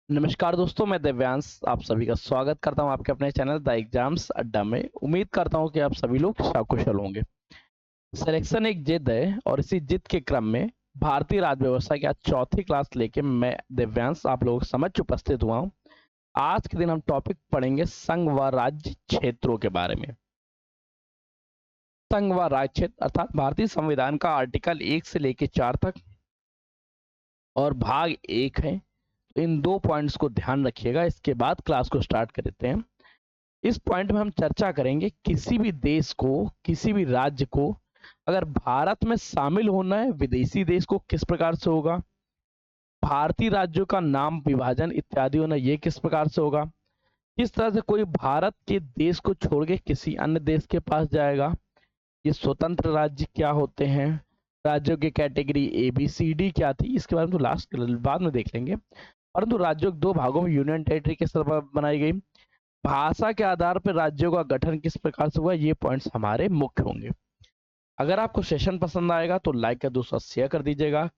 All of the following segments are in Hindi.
नमस्कार दोस्तों, मैं दिव्यांश आप सभी का स्वागत करता हूं आपके अपने चैनल द एग्जाम्स अड्डा में। उम्मीद करता हूं कि आप सभी लोग सकुशल होंगे। सिलेक्शन एक जिद है और इसी जिद के क्रम में भारतीय राज्य व्यवस्था की आज चौथी क्लास लेके मैं दिव्यांश आप लोगों के समक्ष उपस्थित हुआ हूं। आज के दिन हम टॉपिक पढ़ेंगे संघ व राज्य क्षेत्रों के बारे में। संघ व राज्य क्षेत्र अर्थात भारतीय संविधान का आर्टिकल 1 से लेके 4 तक और भाग 1 है। इन दो पॉइंट्स को ध्यान रखिएगा, इसके बाद क्लास को स्टार्ट कर देते हैं। इस पॉइंट में हम चर्चा करेंगे किसी भी देश को, किसी भी राज्य को अगर भारत में शामिल होना है, विदेशी देश को किस प्रकार से होगा, भारतीय राज्यों का नाम विभाजन इत्यादि होना ये किस प्रकार से होगा, किस तरह से कोई भारत के देश को छोड़ के किसी अन्य देश के पास जाएगा, ये स्वतंत्र राज्य क्या होते हैं, राज्यों की category A B C D क्या थी, इसके बारे में तो लास्ट बाद में देख लेंगे। परंतु राज्यों के दो भागों में यूनियन टेरिटरी किस तरह बनाई गई, भाषा के आधार पर राज्यों का गठन किस प्रकार से हुआ, ये पॉइंट्स हमारे मुख्य होंगे। अगर आपको सेशन पसंद आएगा तो लाइक का दूसरा शेयर कर दीजिएगा,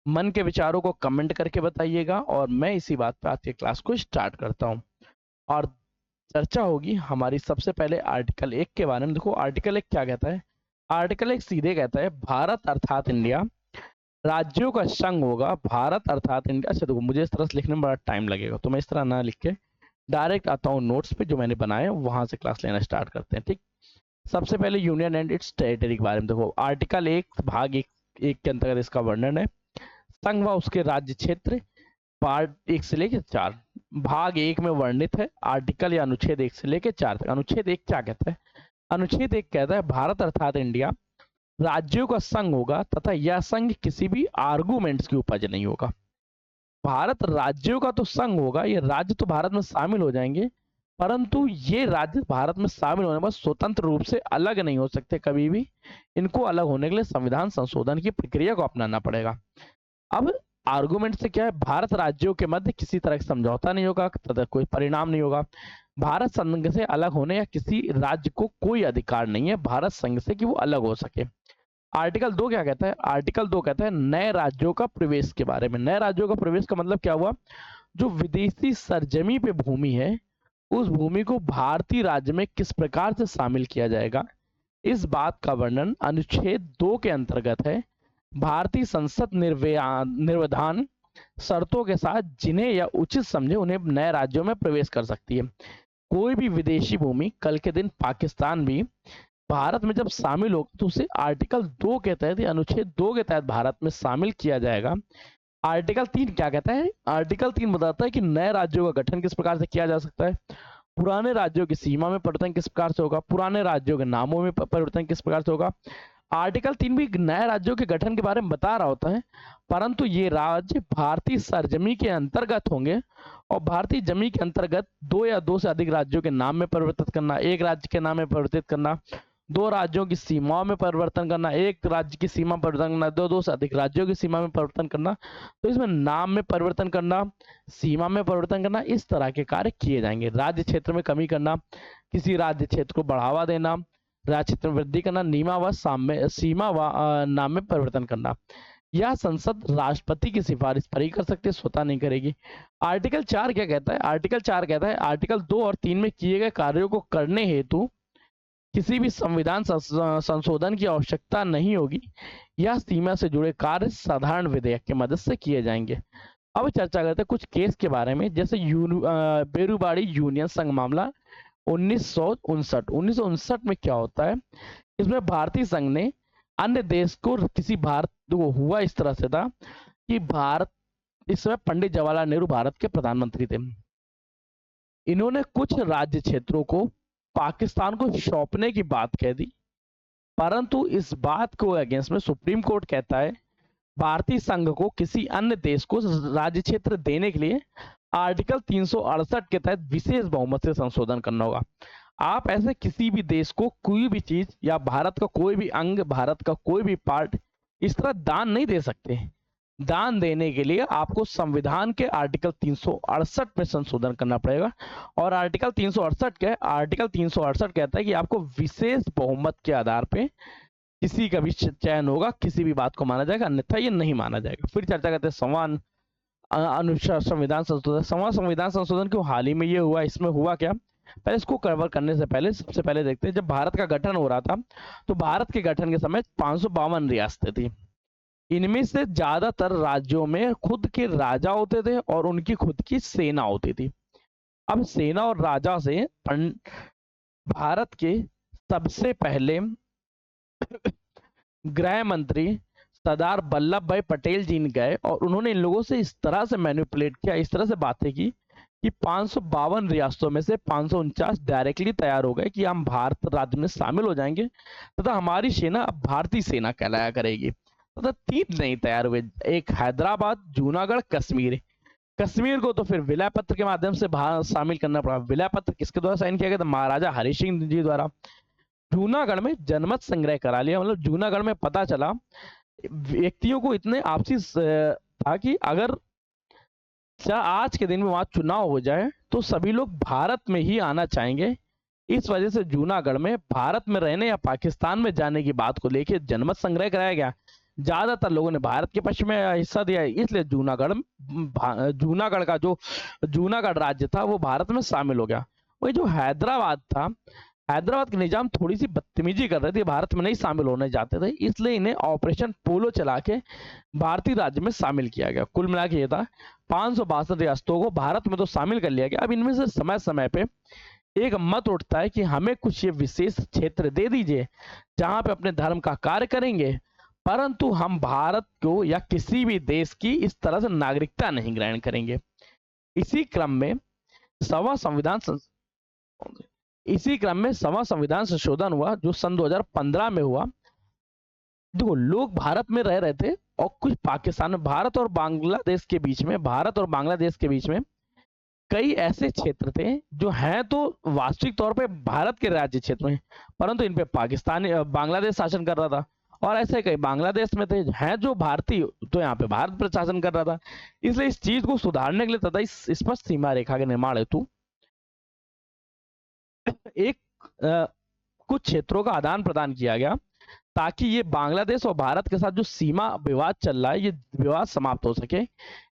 मन के विचारों को कमेंट करके बताइएगा और मैं इसी बात पर आज की क्लास को स्टार्ट करता हूं। और चर्चा होगी हमारी सबसे पहले आर्टिकल 1 के बारे में। देखो आर्टिकल 1 क्या कहता है। आर्टिकल 1 सीधे कहता है भारत अर्थात इंडिया राज्यों का संघ होगा। भारत अर्थात इंडिया। अच्छा देखो, मुझे इस तरह से लिखने में बड़ा टाइम लगेगा तो मैं इस तरह ना लिख के डायरेक्ट आता हूँ नोट्स पे जो मैंने बनाए, वहां से क्लास लेना स्टार्ट करते हैं। ठीक, सबसे पहले यूनियन एंड इट्स टेरिटरी के बारे में देखो। आर्टिकल 1 भाग 1 के अंतर्गत इसका वर्णन है। संघ व उसके राज्य क्षेत्र पार्ट 1 से लेकर 4 भाग 1 में वर्णित है। आर्टिकल या अनुच्छेद 1 से लेकर 4 तक। अनुच्छेद 1 क्या कहता है। अनुच्छेद 1 कहता है भारत अर्थात इंडिया राज्यों का संघ होगा तथा यह संघ किसी भी आर्गूमेंट्स की उपज नहीं होगा। भारत राज्यों का तो संघ होगा, ये राज्य तो भारत में शामिल हो जाएंगे, परंतु ये राज्य भारत में शामिल होने पर स्वतंत्र रूप से अलग नहीं हो सकते कभी भी। इनको अलग होने के लिए संविधान संशोधन की प्रक्रिया को अपनाना पड़ेगा। अब आर्गुमेंट से क्या है, भारत राज्यों के मध्य किसी तरह का समझौता नहीं होगा तथा कोई परिणाम नहीं होगा। भारत संघ से अलग होने या किसी राज्य को कोई अधिकार नहीं है भारत संघ से कि वो अलग हो सके। आर्टिकल 2 क्या कहता है। आर्टिकल 2 कहता है नए राज्यों का प्रवेश के बारे में। नए राज्यों का प्रवेश का मतलब क्या हुआ, जो विदेशी सरजमी पे भूमि है उस भूमि को भारतीय राज्य में किस प्रकार से शामिल किया जाएगा, इस बात का वर्णन अनुच्छेद 2 के अंतर्गत है। भारतीय संसद निर्विधान शर्तों के साथ जिन्हें या उचित समझे उन्हें नए राज्यों में प्रवेश कर सकती है। कोई भी विदेशी भूमि, कल के दिन पाकिस्तान भी भारत में जब शामिल होगा तो उसे आर्टिकल 2 के तहत या अनुच्छेद 2 के तहत भारत में शामिल किया जाएगा। आर्टिकल 3 क्या कहता है। आर्टिकल 3 बताता है कि नए राज्यों का गठन किस प्रकार से किया जा सकता है, पुराने राज्यों की सीमा में परिवर्तन किस प्रकार से होगा, पुराने राज्यों के नामों में परिवर्तन किस प्रकार से होगा। आर्टिकल 3 भी नए राज्यों के गठन के बारे में बता रहा होता है, परंतु ये राज्य भारतीय सरजमी के अंतर्गत होंगे और भारतीय जमी के अंतर्गत दो या दो से अधिक राज्यों के नाम में परिवर्तित करना, एक राज्य के नाम में परिवर्तित करना, दो राज्यों की सीमाओं में परिवर्तन करना, एक राज्य की सीमा परिवर्तन करना, दो से अधिक राज्यों की सीमा में परिवर्तन करना। तो इसमें नाम में परिवर्तन करना, सीमा में परिवर्तन करना, इस तरह के कार्य किए जाएंगे। राज्य क्षेत्र में कमी करना, किसी राज्य क्षेत्र को बढ़ावा देना, राज्य क्षेत्र में वृद्धि करना, नीमा व सीमा व नाम में परिवर्तन करना। यह संसद राष्ट्रपति की सिफारिश पर ही कर सकती है, स्वतः नहीं करेगी। आर्टिकल 4 क्या कहता है। आर्टिकल 4 कहता है आर्टिकल 2 और 3 में किए गए कार्यों को करने हेतु किसी भी संविधान संशोधन की आवश्यकता नहीं होगी। यह सीमा से जुड़े कार्य साधारण विधेयक की मदद से किए जाएंगे। अब चर्चा करते हैं कुछ केस के बारे में, जैसे बेरुबाड़ी यूनियन संघ मामला 1959 में क्या होता है। इसमें भारतीय संघ ने अन्य देश को किसी भारत को हुआ इस तरह से था कि भारत, इस समय पंडित जवाहरलाल नेहरू भारत के प्रधानमंत्री थे। इन्होंने कुछ राज्य क्षेत्रों को पाकिस्तान को सौंपने की बात कह दी, परंतु इस बात को अगेंस्ट में सुप्रीम कोर्ट कहता है भारतीय संघ को किसी अन्य देश को राज्य क्षेत्र देने के लिए आर्टिकल 368 के तहत विशेष बहुमत से संशोधन करना होगा। आप ऐसे किसी भी देश को कोई भी चीज या भारत का कोई भी अंग, भारत का कोई भी पार्ट इस तरह दान नहीं दे सकते। दान देने के लिए आपको संविधान के आर्टिकल 368 में संशोधन करना पड़ेगा। और आर्टिकल 368 क्या है। आर्टिकल 368 कहता है कि आपको विशेष बहुमत के आधार पे किसी का भी चयन होगा, किसी भी बात को माना जाएगा, अन्यथा ये नहीं माना जाएगा। फिर चर्चा करते हैं संविधान अनुच्छेद संविधान संशोधन, संविधान संशोधन क्यों हाल ही में ये हुआ, इसमें हुआ क्या, पहले इसको कवर करने से पहले सबसे पहले देखते हैं, जब भारत का गठन हो रहा था तो भारत के गठन के समय 552 रियासतें थी। इनमें से ज्यादातर राज्यों में खुद के राजा होते थे और उनकी खुद की सेना होती थी। अब सेना और राजा से भारत के सबसे पहले गृह मंत्री सरदार वल्लभ भाई पटेल जी ने गए और उन्होंने इन लोगों से इस तरह से मैनिपुलेट किया, इस तरह से बातें की कि 552 रियासतों में से 549 डायरेक्टली तैयार हो गए कि हम भारत राज्य में शामिल हो जाएंगे तथा हमारी सेना अब भारतीय सेना कहलाया करेगी। तथा 3 नहीं तैयार हुए, एक हैदराबाद, जूनागढ़, कश्मीर। कश्मीर को तो फिर विलय पत्र के माध्यम से शामिल करना पड़ा। विलय पत्र किसके द्वारा साइन किया गया था? महाराजा हरि सिंह जी द्वारा। जूनागढ़ में जनमत संग्रह करा लिया, मतलब जूनागढ़ में पता चला व्यक्तियों को इतने आपसी था कि अगर आज के दिन में वहां चुनाव हो जाए तो सभी लोग भारत में ही आना चाहेंगे। इस वजह से जूनागढ़ में भारत में रहने या पाकिस्तान में जाने की बात को लेकर जनमत संग्रह कराया गया। ज्यादातर लोगों ने भारत के पक्ष में हिस्सा दिया, इसलिए जूनागढ़ का जो जूनागढ़ राज्य था वो भारत में शामिल हो गया। वही जो हैदराबाद था, हैदराबाद के निजाम थोड़ी सी बदतमीजी कर रहे थे, भारत में नहीं शामिल होने जाते थे, इसलिए इन्हें ऑपरेशन पोलो चला के भारतीय राज्य में शामिल किया गया। कुल मिला के ये था 562 रियासतों को भारत में तो शामिल कर लिया गया। अब इनमें से समय समय पे एक मत उठता है कि हमें कुछ ये विशेष क्षेत्र दे दीजिए जहां पे अपने धर्म का कार्य करेंगे, परंतु हम भारत को या किसी भी देश की इस तरह से नागरिकता नहीं ग्रहण करेंगे। इसी क्रम में सवा संविधान संशोधन हुआ जो सन 2015 में हुआ। देखो, लोग भारत में रह रहे थे और कुछ पाकिस्तान में, भारत और बांग्लादेश के बीच में कई ऐसे क्षेत्र थे जो हैं तो वास्तविक तौर पे भारत के राज्य क्षेत्र में, परंतु इन पे बांग्लादेश शासन कर रहा था। और ऐसे कई बांग्लादेश में थे हैं जो भारतीय, तो यहाँ पे भारत पर शासन कर रहा था। इसलिए इस चीज को सुधारने के लिए तथा इस स्पष्ट सीमा रेखा के निर्माण हेतु एक कुछ क्षेत्रों का आदान प्रदान किया गया ताकि ये बांग्लादेश और भारत के साथ जो सीमा विवाद चल रहा है ये विवाद समाप्त हो सके।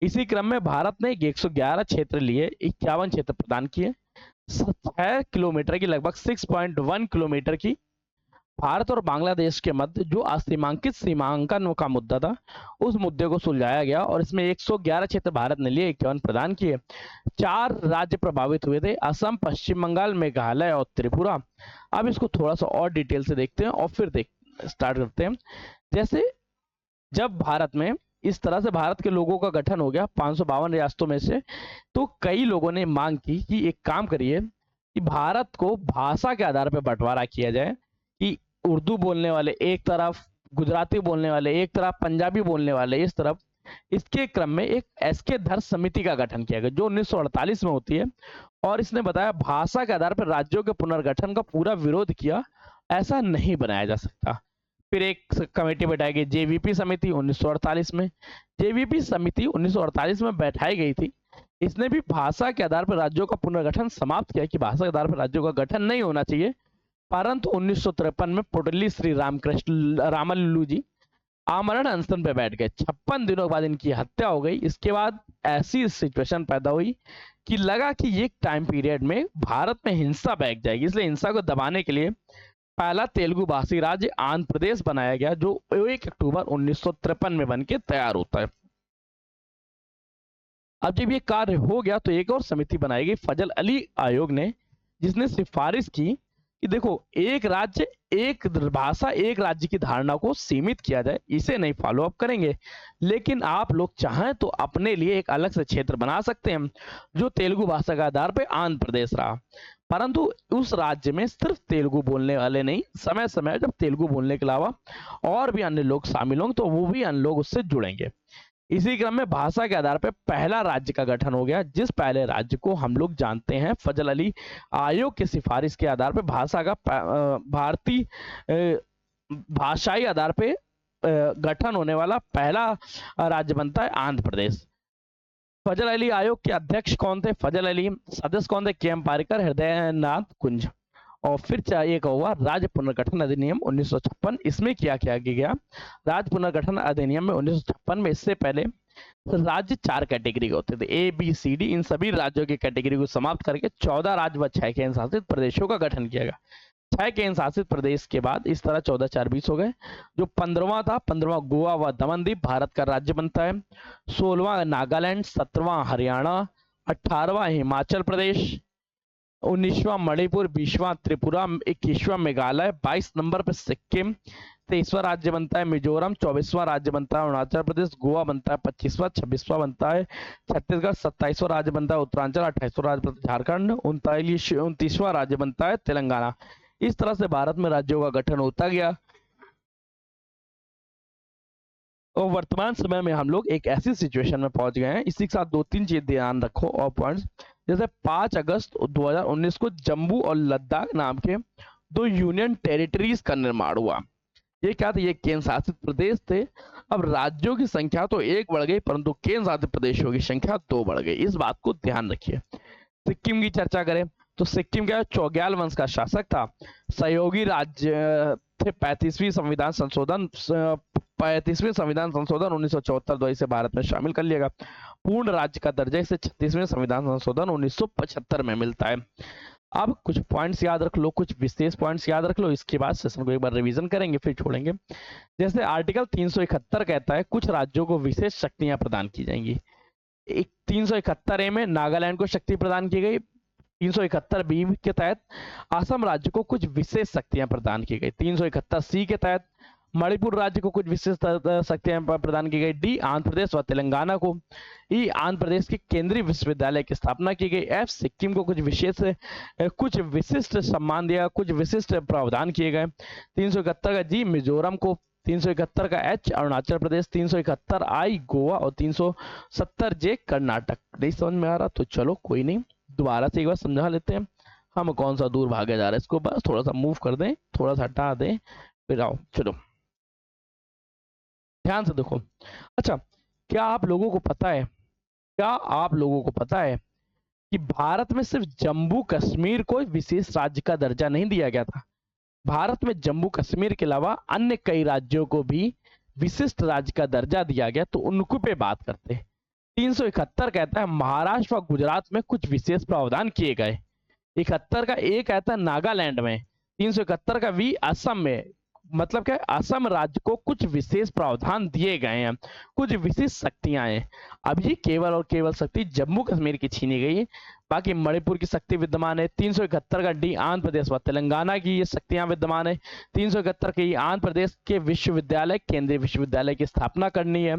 इसी क्रम में भारत ने 111 क्षेत्र लिए, 51 क्षेत्र प्रदान किए। 6 किलोमीटर की, लगभग 6.1 किलोमीटर की भारत और बांग्लादेश के मध्य जो असीमांकित सीमांकन का मुद्दा था उस मुद्दे को सुलझाया गया और इसमें 111 क्षेत्र भारत ने लिए, 51 प्रदान किए। 4 राज्य प्रभावित हुए थे, असम, पश्चिम बंगाल, मेघालय और त्रिपुरा। अब इसको थोड़ा सा और डिटेल से देखते हैं और फिर स्टार्ट करते हैं। जैसे जब भारत में इस तरह से भारत के लोगों का गठन हो गया 552 रियासतों में से, तो कई लोगों ने मांग की कि एक काम करिए कि भारत को भाषा के आधार पर बंटवारा किया जाए कि उर्दू बोलने वाले एक तरफ, गुजराती बोलने वाले एक तरफ, पंजाबी बोलने वाले इस तरफ। इसके क्रम में एक एसके धर समिति का गठन किया गया जो 1948 में होती है और इसने बताया भाषा के आधार पर राज्यों के पुनर्गठन का पूरा विरोध किया, ऐसा नहीं बनाया जा सकता। फिर एक कमेटी बैठाई गई जेवीपी समिति 1948 में। जेवीपी समिति 1948 में बैठाई गई थी। इसने भी भाषा के आधार पर राज्यों का पुनर्गठन समाप्त किया कि भाषा के आधार पर राज्यों का गठन नहीं होना चाहिए, परंतु 1953 में पुडली श्री रामलल्लू जी आमरण अनशन पे बैठ गए। 56 दिनों के बाद इनकी हत्या हो गई। इसके बाद ऐसी सिचुएशन पैदा हुई कि लगा कि ये टाइम पीरियड में भारत में हिंसा बैठ जाएगी, इसलिए हिंसा को दबाने के लिए पहला तेलुगु भाषी राज्य आंध्र प्रदेश बनाया गया जो 1 अक्टूबर 1953 में बन के तैयार होता है। अब जब ये कार्य हो गया तो एक और समिति बनाई गई फजल अली आयोग ने, जिसने सिफारिश की कि देखो, एक राज्य एक भाषा एक राज्य की धारणा को सीमित किया जाए, इसे नहीं फॉलो अप करेंगे, लेकिन आप लोग चाहें तो अपने लिए एक अलग से क्षेत्र बना सकते हैं जो तेलुगु भाषा के आधार पर आंध्र प्रदेश रहा, परंतु उस राज्य में सिर्फ तेलुगु बोलने वाले नहीं, समय समय जब तेलुगु बोलने के अलावा और भी अन्य लोग शामिल होंगे तो वो भी अन्य लोग उससे जुड़ेंगे। इसी क्रम में भाषा के आधार पर पहला राज्य का गठन हो गया, जिस पहले राज्य को हम लोग जानते हैं फजल अली आयोग की सिफारिश के आधार पर भाषा का भारतीय भाषाई आधार पर गठन होने वाला पहला राज्य बनता है आंध्र प्रदेश। फजल अली आयोग के अध्यक्ष कौन थे? फजल अली। सदस्य कौन थे? के एम पारिकर, हृदयनाथ कुंज। और फिर एक हुआ राज्य पुनर्गठन अधिनियम 1956। इसमें क्या किया गया? राज्य पुनर्गठन अधिनियम में 1956 में इससे पहले राज्य 4 कैटेगरी के होते थे, ए बी सी डी। इन सभी राज्यों की कैटेगरी को समाप्त करके 14 राज्य व 6 केंद्र शासित प्रदेशों का गठन किया गया। 6 केंद्र शासित प्रदेश के बाद इस तरह 14 4 20 हो गए। जो 15वां था, 15वां गोवा व दमन दीव भारत का राज्य बनता है। 16वां नागालैंड, 17वां हरियाणा, 18वां हिमाचल प्रदेश, 19वां मणिपुर, 20वां त्रिपुरा, 21वां मेघालय, 22 नंबर पर सिक्किम, 23वां राज्य बनता है मिजोरम, 24वां राज्य बनता है अरुणाचल प्रदेश, गोवा बनता है 25वां, 26वां बनता है छत्तीसगढ़, 27वां राज्य बनता है उत्तरांचल, 28वां राज्य बनता है झारखंड, 29वां राज्य बनता है तेलंगाना। इस तरह से भारत में राज्यों का गठन होता गया। और वर्तमान समय में हम लोग एक ऐसी सिचुएशन में पहुंच गए हैं, इसी के साथ 2-3 चीज ध्यान रखो और पॉइंट्स। जैसे 5 अगस्त 2019 को जम्मू और लद्दाख नाम के 2 यूनियन टेरिटरीज का निर्माण हुआ। ये क्या थे? ये केंद्र शासित प्रदेश थे। अब राज्यों की संख्या तो 1 बढ़ गई, परंतु केंद्र शासित प्रदेशों की संख्या 2 बढ़ गई। इस बात को ध्यान रखिए। सिक्किम की चर्चा करें तो सिक्किम क्या चौग्याल वंश का शासक था। सहयोगी राज्य थे। 35वीं संविधान संशोधन 1974 द्वारा इसे भारत में शामिल कर लिया गया। पूर्ण राज्य का दर्जा इसे 36वें संविधान संशोधन 1975 में मिलता है। अब कुछ पॉइंट्स याद रख लो, कुछ विशेष पॉइंट्स याद रख लो, इसके बाद सेशन को एक बार रिवीजन करेंगे फिर छोड़ेंगे। जैसे आर्टिकल 371 कहता है कुछ राज्यों को विशेष शक्तियां प्रदान की जाएंगी। 371 में नागालैंड को शक्ति प्रदान की गई। 371 बी के तहत असम राज्य को कुछ विशेष शक्तियां प्रदान की गई। 371 सी के तहत मणिपुर राज्य को कुछ विशेष शक्तियां प्रदान की गई। डी आंध्र प्रदेश व तेलंगाना को। ई आंध्र प्रदेश के केंद्रीय विश्वविद्यालय की स्थापना की गई। एफ सिक्किम को कुछ विशिष्ट सम्मान दिया, कुछ विशिष्ट प्रावधान किए गए। 371 का जी मिजोरम को। 371 का एच अरुणाचल प्रदेश, 371 आई गोवा और 370 जे कर्नाटक। नहीं समझ में आ रहा तो चलो कोई नहीं, दोबारा से एक बार समझा लेते हैं। हम कौन सा दूर भागे जा रहे हैं, इसको बस थोड़ा सा मूव कर दें, थोड़ा सा हटा दें, फिर आओ चलो ध्यान से देखो। अच्छा, क्या आप लोगों को पता है कि भारत में सिर्फ जम्मू कश्मीर को विशेष राज्य का दर्जा नहीं दिया गया था। भारत में जम्मू कश्मीर के अलावा अन्य कई राज्यों को भी विशिष्ट राज्य का दर्जा दिया गया, तो उनको पे बात करते हैं। 371 कहता है महाराष्ट्र व गुजरात में कुछ विशेष प्रावधान किए गए। 71 का ए कहता है नागालैंड में। 371 का वी असम में। मतलब क्या, असम राज्य को कुछ विशेष प्रावधान दिए गए हैं, कुछ विशेष शक्तियां हैं। अब ये केवल और केवल शक्ति जम्मू कश्मीर की छीनी गई है, बाकी मणिपुर की शक्ति विद्यमान है। 371 का डी आंध्र प्रदेश व तेलंगाना की ये शक्तियां विद्यमान है। 371 के आंध्र प्रदेश के विश्वविद्यालय, केंद्रीय विश्वविद्यालय की स्थापना करनी है,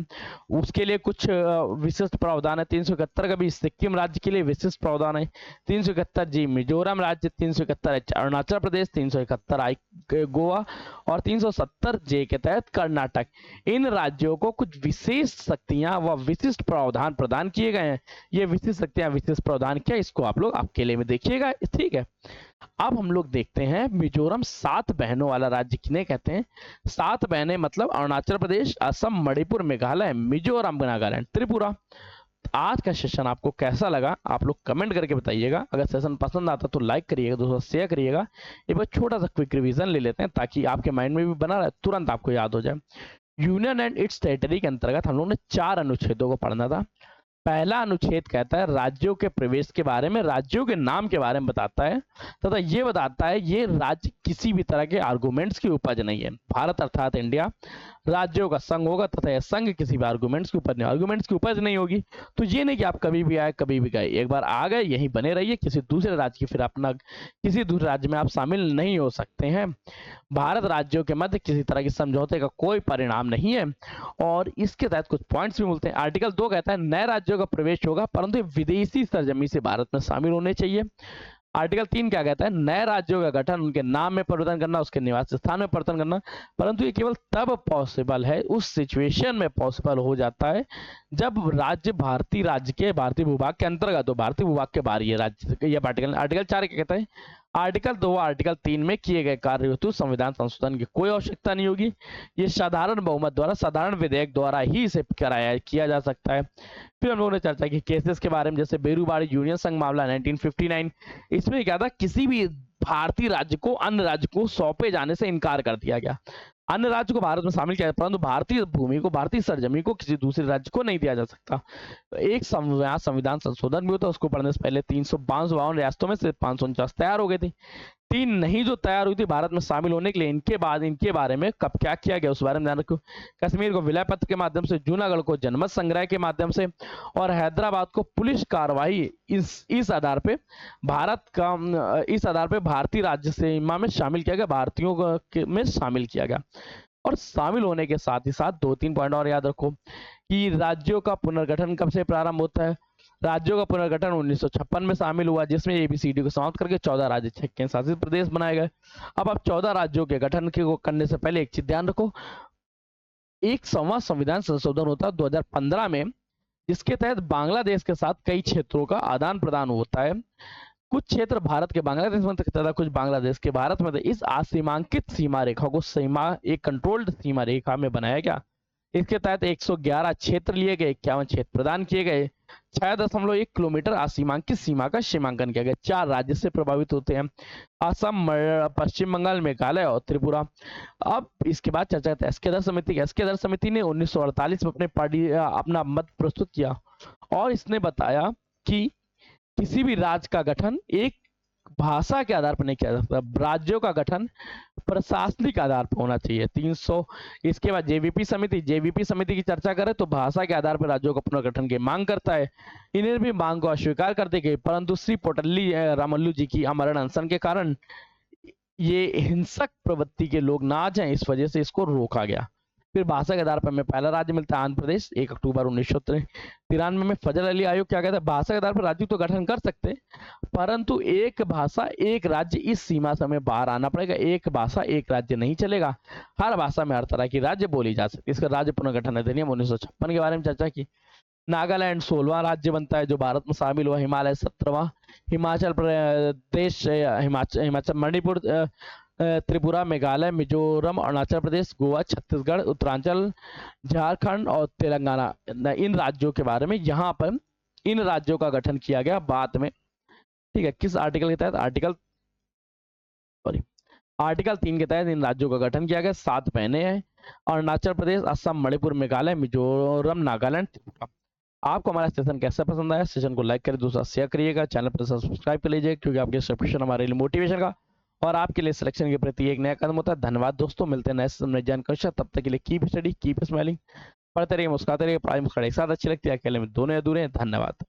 उसके लिए कुछ विशिष्ट प्रावधान है। 371 का भी सिक्किम राज्य के लिए विशिष्ट प्रावधान है। 371 जी मिजोरम राज्य, 371 अरुणाचल प्रदेश, 371 आई गोवा और 370 जे के तहत कर्नाटक। इन राज्यों को कुछ विशेष शक्तियां व विशिष्ट प्रावधान प्रदान किए गए हैं। ये विशिष्ट शक्तियां, विशिष्ट प्रावधान क्या, इसको आप लोग अकेले में देखिएगा, ठीक है। अब हम लोग देखते हैं मिजोरम 7 बहनों वाला राज्य किन्हें कहते हैं। 7 बहनें मतलब अरुणाचल प्रदेश, असम, मणिपुर, मेघालय, मिजोरम, नागालैंड, त्रिपुरा। आज का सेशन आपको कैसा लगा आप लोग कमेंट करके बताइएगा। अगर सेशन पसंद आता तो लाइक करिएगा, दोस्तों शेयर करिएगा। एक बार छोटा सा क्विक रिवीजन ले लेते हैं ताकि आपके माइंड में भी बना रहे, तुरंत आपको याद हो जाए। यूनियन एंड इट्स टेरिटरी के अंतर्गत हम लोगों ने 4 अनुच्छेदों को पढ़ना था। पहला अनुच्छेद कहता है राज्यों के प्रवेश के बारे में, राज्यों के नाम के बारे में बताता है तथा ये बताता है ये राज्य किसी भी तरह के आर्गुमेंट्स की उपज नहीं है। भारत अर्थात इंडिया राज्यों का संघ होगा तथा यह संघ किसी भी आर्गुमेंट्स की उपज नहीं, आर्गुमेंट्स की उपज नहीं होगी तो ये नहीं कि आप कभी भी आए कभी भी गए, एक बार आ गए यहीं बने रहिए, किसी दूसरे राज्य की फिर अपना किसी दूसरे राज्य में आप शामिल नहीं हो सकते हैं। भारत राज्यों के मध्य किसी तरह के समझौते का कोई परिणाम नहीं है। और इसके तहत कुछ पॉइंट्स भी मिलते हैं। आर्टिकल 2 कहता है नए राज्यों का प्रवेश होगा परंतु विदेशी सरजमी से भारत में शामिल होने चाहिए। आर्टिकल 3 क्या कहता है नए राज्यों का गठन, उनके नाम में परिवर्तन करना, उसके निवास स्थान में परिवर्तन करना, परंतु ये केवल तब पॉसिबल है, उस सिचुएशन में पॉसिबल हो जाता है जब राज्य भारतीय भूभाग के अंतर्गत हो, भारतीय भूभाग के बाहर ये राज्य। ये आर्टिकल 4 क्या कहता है आर्टिकल 2 आर्टिकल 3 में किए गए कार्य हेतु संविधान संशोधन की कोई आवश्यकता नहीं होगी। ये साधारण बहुमत द्वारा, साधारण विधेयक द्वारा ही इसे किया जा सकता है। फिर हम लोगों ने चर्चा की केसेस के बारे में, जैसे बेरूबाड़ी यूनियन संघ मामला 1959। इसमें क्या था किसी भी भारतीय राज्य को अन्य राज्य को सौंपे जाने से इनकार कर दिया गया। अन्य राज्य को भारत में शामिल किया, परंतु भारतीय भूमि को, भारतीय सरजमी को किसी दूसरे राज्य को नहीं दिया जा सकता। एक संविधान संशोधन भी होता है, उसको पढ़ने से पहले 352 रियासतों में से 549 तैयार हो गई थी। 3 नहीं जो तैयार हुई थी भारत में शामिल होने के लिए, इनके बाद इनके बारे में कब क्या किया गया उस बारे में ध्यान रखो। कश्मीर को विलय पत्र के माध्यम से, जूनागढ़ को जनमत संग्रह के माध्यम से, और हैदराबाद को पुलिस कार्रवाई, इस आधार पे इस आधार पे भारतीय राज्य सीमा में शामिल किया गया, भारतीयों में शामिल किया गया। और शामिल होने के साथ ही साथ 2-3 पॉइंट और याद रखो कि राज्यों का पुनर्गठन कब से प्रारंभ होता है। राज्यों का पुनर्गठन 1956 में शामिल हुआ, जिसमें एबीसीडी को समाप्त करके 14 राज्य, 6 केंद्र शासित प्रदेश बनाए गए। अब 14 राज्यों के गठन को करने से पहले एक चीज ध्यान रखो, एक संविधान संशोधन होता है 2015 में, जिसके तहत बांग्लादेश के साथ कई क्षेत्रों का आदान प्रदान होता है। कुछ क्षेत्र भारत के बांग्लादेश में तथा कुछ बांग्लादेश के भारत में थे। इस असीमांकित सीमा रेखा को एक कंट्रोल्ड सीमा रेखा में बनाया गया। इसके तहत 111 क्षेत्र लिए गए, 51 क्षेत्र प्रदान किए गए, 6.1 किलोमीटर असीमांकित सीमा का सीमांकन किया गया। 4 राज्य से प्रभावित होते हैं, असम, पश्चिम बंगाल, मेघालय और त्रिपुरा। अब इसके बाद चर्चा करते हैं एस्केदर समिति की। एस्केदर समिति ने 1948 में अपना मत प्रस्तुत किया और इसने बताया कि किसी भी राज्य का गठन एक भाषा के आधार पर नहीं किया जा सकता, राज्यों का गठन प्रशासनिक आधार पर होना चाहिए। 300 इसके बाद जेवीपी समिति की चर्चा करें तो भाषा के आधार पर राज्यों का पुनर्गठन की मांग करता है। इन्हें भी मांग को अस्वीकार कर दी गई, परंतु श्री पोटल्ली रामल्लू जी की अमरण अनशन के कारण ये हिंसक प्रवृत्ति के लोग ना आ जाएं, इस वजह से इसको रोका गया। फिर भाषा के आधार पर हमें पहला राज्य मिलता है आंध्र प्रदेश, 1 अक्टूबर 1993 में। फजल अली आयोग क्या कहता है, भाषा के आधार पर राज्य तो गठन कर सकते हैं, परंतु एक भाषा एक राज्य, इस सीमा से हमें बाहर आना पड़ेगा। एक भाषा एक राज्य नहीं चलेगा, हर भाषा में हर तरह की राज्य बोली जा सकती है। इसका राज्य पुनर्गठन अधिनियम 1956 के बारे में चर्चा की। नागालैंड 16वां राज्य बनता है जो भारत में शामिल हुआ, हिमालय 17वां, हिमाचल प्रदेश, हिमाचल, मणिपुर, त्रिपुरा, मेघालय, मिजोरम, अरुणाचल प्रदेश, गोवा, छत्तीसगढ़, उत्तरांचल, झारखंड और तेलंगाना, इन राज्यों के बारे में यहाँ पर इन राज्यों का गठन किया गया बाद में। ठीक है, किस आर्टिकल के तहत, आर्टिकल 3 के तहत इन राज्यों का गठन किया गया। 7 महीने हैं, अरुणाचल प्रदेश, असम, मणिपुर, मेघालय, मिजोरम, नागालैंड, त्रिपुरा। आपको हमारा सेशन कैसा पसंद आया, सेशन को लाइक करें, दूसरा शेयर करिएगा, चैनल पर सब्सक्राइब कर लीजिए, क्योंकि आपके सब्सक्रिप्शन हमारे लिए मोटिवेशन का और आपके लिए सिलेक्शन के प्रति एक नया कदम होता है। धन्यवाद दोस्तों, मिलते हैं नेक्स्ट सेशन में जानकारी। तब तक के लिए कीप स्टडी, कीप स्माइलिंग, पढ़ते रहिए, मुस्कुराते रहिए। पढ़ाई मुस्कुराई एक साथ अच्छी लगती है, अकेले में दोनों अधूरे हैं। धन्यवाद।